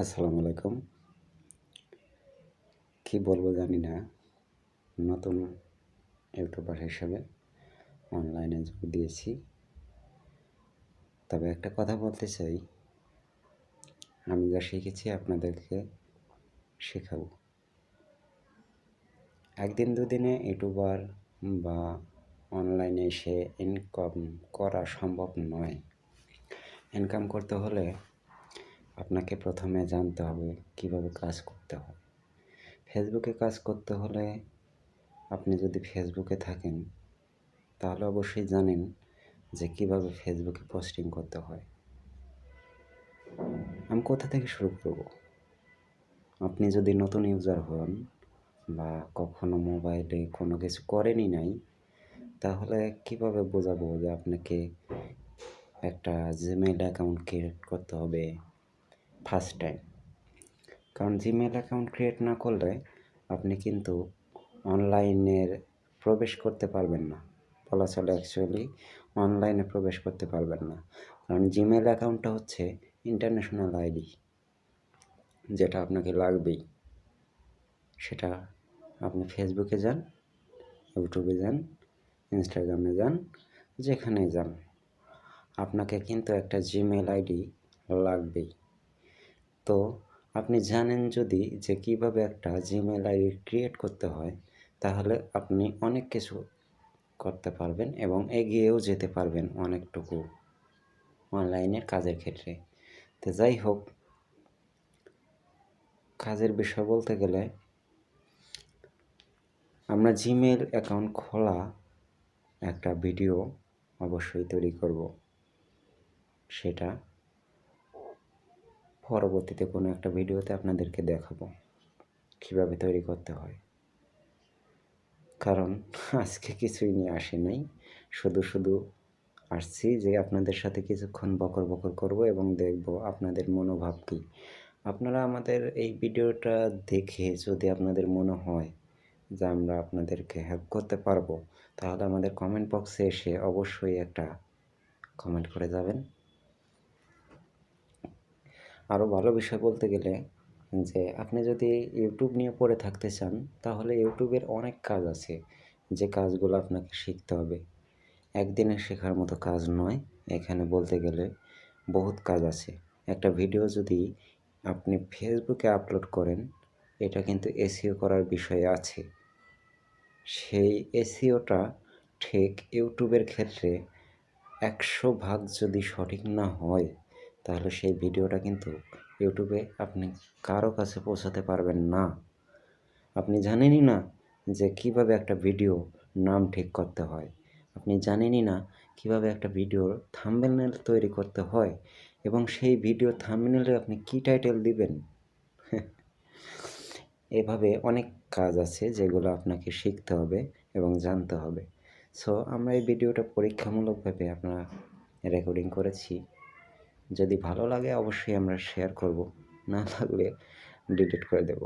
আসসালামু আলাইকুম। কি বলবো জানি না। নতুন ইউটিউবার হিসেবে অনলাইনে যোগ দিয়েছি। তবে একটা কথা বলতে চাই, আমি যা শিখেছি আপনাদেরকে শেখাবো। একদিন দুদিনে ইউটিউবার বা অনলাইনে এসে ইনকাম করা সম্ভব নয়। ইনকাম করতে হলে আপনাকে প্রথমে জানতে হবে কীভাবে কাজ করতে হয়। ফেসবুকে কাজ করতে হলে আপনি যদি ফেসবুকে থাকেন তাহলে অবশ্যই জানেন যে কীভাবে ফেসবুকে পোস্টিং করতে হয়। আমি কোথা থেকে শুরু করব? আপনি যদি নতুন ইউজার হন বা কখনো মোবাইলে কোনো কিছু করেনই নাই, তাহলে কীভাবে বোঝাবো যে আপনাকে একটা জিমেইল অ্যাকাউন্ট ক্রিয়েট করতে হবে ফার্স্ট টাইম। কারণ জিমেইল অ্যাকাউন্ট ক্রিয়েট না করলে আপনি কিন্তু অনলাইনের প্রবেশ করতে পারবেন না। বলা চলে অ্যাকচুয়ালি অনলাইনে প্রবেশ করতে পারবেন না। কারণ জিমেইল অ্যাকাউন্টটা হচ্ছে ইন্টারন্যাশনাল আইডি, যেটা আপনাকে লাগবেই। সেটা আপনি ফেসবুকে যান, ইউটিউবে যান, ইনস্টাগ্রামে যান, যেখানেই যান, আপনাকে কিন্তু একটা জিমেইল আইডি লাগবেই। তো আপনি জানেন যদি যে কীভাবে একটা জিমেইল আইডি ক্রিয়েট করতে হয়, তাহলে আপনি অনেক কিছু করতে পারবেন এবং এগিয়েও যেতে পারবেন অনেকটুকু অনলাইনের কাজের ক্ষেত্রে। তো যাই হোক, কাজের বিষয় বলতে গেলে আমরা জিমেইল অ্যাকাউন্ট খোলা একটা ভিডিও অবশ্যই তৈরি করব। সেটা পরবর্তীতে কোনো একটা ভিডিওতে আপনাদেরকে দেখাবো কীভাবে তৈরি করতে হয়। কারণ আজকে কিছুই নিয়ে আসি নাই, শুধু আসছি যে আপনাদের সাথে কিছুক্ষণ বকর করব এবং দেখব আপনাদের মনোভাব কী। আপনারা আমাদের এই ভিডিওটা দেখে যদি আপনাদের মনে হয় যে আমরা আপনাদেরকে হেল্প করতে পারবো, তাহলে আমাদের কমেন্ট বক্সে এসে অবশ্যই একটা কমেন্ট করে যাবেন। আরও ভালো বিষয় বলতে গেলে যে আপনি যদি ইউটিউব নিয়ে পড়ে থাকতে চান, তাহলে ইউটিউবের অনেক কাজ আছে যে কাজগুলো আপনাকে শিখতে হবে। একদিনে শেখার মতো কাজ নয়, এখানে বলতে গেলে বহুত কাজ আছে। একটা ভিডিও যদি আপনি ফেসবুকে আপলোড করেন, এটা কিন্তু এসইও করার বিষয় আছে। সেই এসইওটা ঠিক ইউটিউবের ক্ষেত্রে 100% যদি সঠিক না হয়, তাহলে সেই ভিডিওটা কিন্তু ইউটিউবে আপনি কারো কাছে পৌঁছাতে পারবেন না। আপনি জানেনই না যে কীভাবে একটা ভিডিও নাম ঠিক করতে হয়। আপনি জানেনই না কীভাবে একটা ভিডিওর থাম্বনেল তৈরি করতে হয় এবং সেই ভিডিও থাম্বনেলে আপনি কী টাইটেল দিবেন। এভাবে অনেক কাজ আছে যেগুলো আপনাকে শিখতে হবে এবং জানতে হবে। সো আমরা এই ভিডিওটা পরীক্ষামূলকভাবে আপনারা রেকর্ডিং করেছি। যদি ভালো লাগে অবশ্যই আমরা শেয়ার করব, না লাগলে ডিলিট করে দেব।